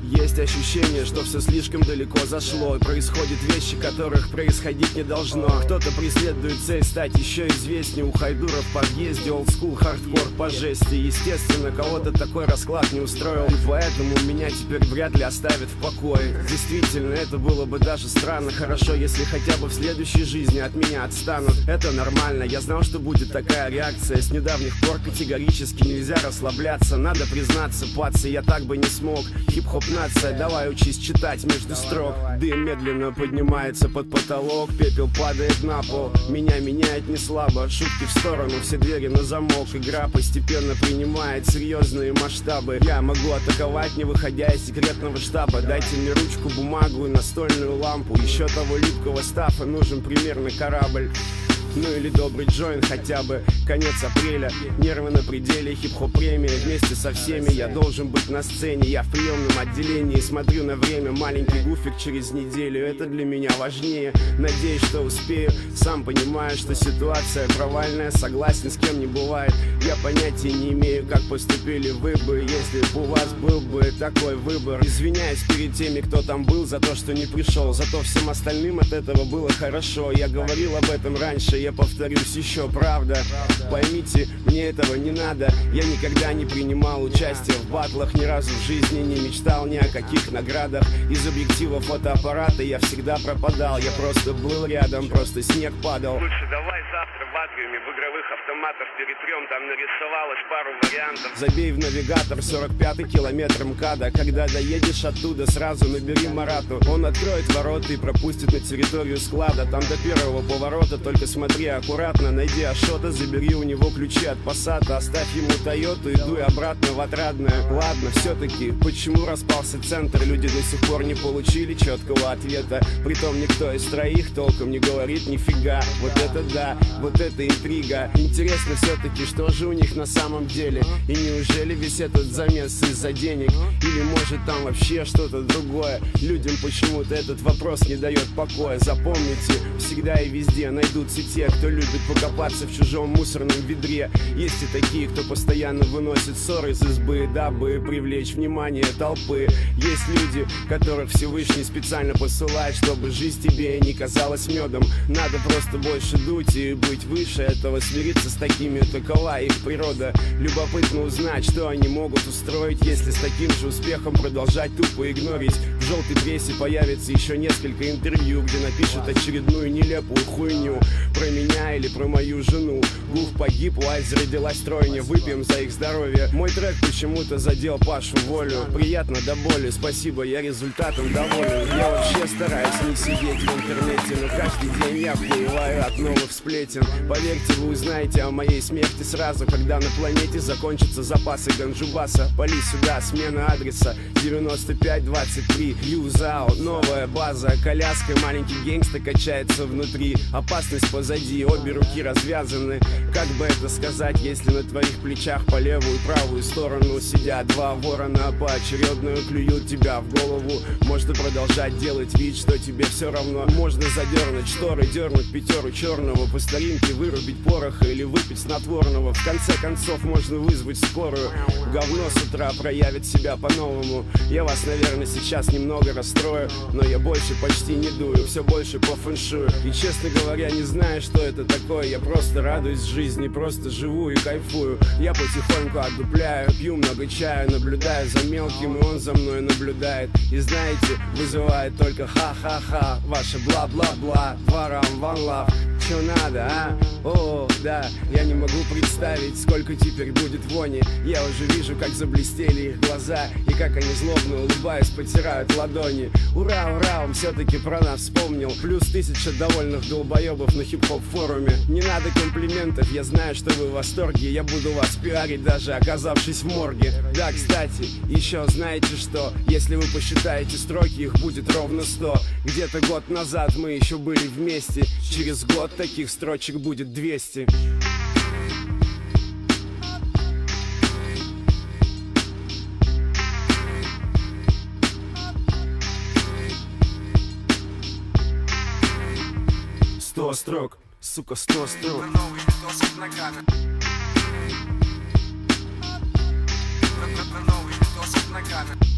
Есть ощущение, что все слишком далеко зашло, и происходят вещи, которых происходить не должно. Кто-то преследует цель стать еще известнее. У Хайдура в подъезде олдскул, хардкор по жести. Естественно, кого-то такой расклад не устроил, и поэтому меня теперь вряд ли оставят в покое. Действительно, это было бы даже странно. Хорошо, если хотя бы в следующей жизни от меня отстанут. Это нормально, я знал, что будет такая реакция. С недавних пор категорически нельзя расслабляться. Надо признаться, пацы, я так бы не смог. Хип-хоп нация, давай учись читать между строк. Дым медленно поднимается под потолок, пепел падает на пол. Меня меняет не слабо, шутки в сторону, все двери на замок. Игра постепенно принимает серьезные масштабы. Я могу атаковать, не выходя из секретного штаба. Дайте мне ручку, бумагу и настольную лампу. Еще того липкого стафа нужен примерно корабль. Ну или добрый джойн хотя бы. Конец апреля, нервы на пределе. Хип-хоп премия, вместе со всеми я должен быть на сцене. Я в приемном отделении, смотрю на время. Маленький гуфик через неделю, это для меня важнее. Надеюсь, что успею, сам понимаю, что ситуация провальная. Согласен, с кем не бывает. Я понятия не имею, как поступили вы бы, если бы у вас был бы такой выбор. Извиняюсь перед теми, кто там был, за то, что не пришел. Зато всем остальным от этого было хорошо. Я говорил об этом раньше, я повторюсь еще, правда. Поймите, мне этого не надо. Я никогда не принимал участие в батлах, ни разу в жизни не мечтал ни о каких наградах. Из объектива фотоаппарата я всегда пропадал. Я просто был рядом, просто снег падал. Лучше давай завтра в атриуме в игровых автоматах перетрем, там нарисовалось пару вариантов. Забей в навигатор 45-й километр МКАДа. Когда доедешь оттуда, сразу набери Марату. Он откроет ворота и пропустит на территорию склада. Там до первого поворота только смотри аккуратно. Найди Ашота, забери у него ключи от Пассата. Оставь ему Тойоту и дуй обратно в Отрадное. Ладно, все-таки, почему распался центр? Люди до сих пор не получили четкого ответа. Притом никто из троих толком не говорит нифига. Вот это да, вот это интрига. Интересно все-таки, что же у них на самом деле? И неужели весь этот замес из-за денег? Или может там вообще что-то другое? Людям почему-то этот вопрос не дает покоя. Запомните, всегда и везде найдутся те, кто любит покопаться в чужом мусорном ведре. Есть и такие, кто постоянно выносит ссоры из избы, дабы привлечь внимание толпы. Есть люди, которых Всевышний специально посылает, чтобы жизнь тебе не казалась медом. Надо просто больше дуть и быть выше этого, смириться с такими, такова их природа. Любопытно узнать, что они могут устроить, если с таким же успехом продолжать тупо игнорить. В желтой прессе появится еще несколько интервью, где напишут очередную нелепую хуйню про меня или про мою жену. Гуф погиб, Уайз родилась тройня, выпьем за их здоровье. Мой трек почему-то задел Пашу Волю. Приятно до боли, спасибо, я результатом доволен. Я вообще стараюсь не сидеть в интернете, но каждый день я охуеваю от новых сплетен. Поверьте, вы узнаете о моей смерти сразу, когда на планете закончатся запасы ганджубаса. Пали сюда, смена адреса 9523 Юзао, новая база. Коляска, маленький гангста качается внутри. Опасность позади, обе руки развязаны. Как бы это сказать, если на твоих плечах по левую и правую сторону сидят два ворона, поочередно клюют тебя в голову. Можно продолжать делать вид, что тебе все равно. Можно задернуть шторы, дернуть пятеру черного, по старинке вырубить пороха или выпить снотворного. В конце концов можно вызвать скорую. Говно с утра проявит себя по-новому. Я вас, наверное, сейчас немного расстрою, но я больше почти не дую, все больше по фэншую. И, честно говоря, не знаю, что это такое. Я просто радуюсь жизни, просто живу и кайфую. Я потихоньку отдупляю, пью много чая, наблюдаю за мелким, и он за мной наблюдает. И знаете, вызывает только ха-ха-ха. Ваше бла-бла-бла, дворам ван лав. Чё надо, а? О, да, я не могу представить, сколько теперь будет вони. Я уже вижу, как заблестели их глаза, и как они злобно улыбаясь потирают ладони. Ура, ура, он все-таки про нас вспомнил. Плюс 1000 довольных долбоебов на хип-хоп форуме. Не надо комплиментов, я знаю, что вы в восторге. Я буду вас пиарить, даже оказавшись в морге. Да, кстати, еще знаете что? Если вы посчитаете строки, их будет ровно 100. Где-то год назад мы еще были вместе. Через год таких строчек будет 200. 100 строк, сука, 100 строк. Новый видосик ногами. Новый видосик ногами.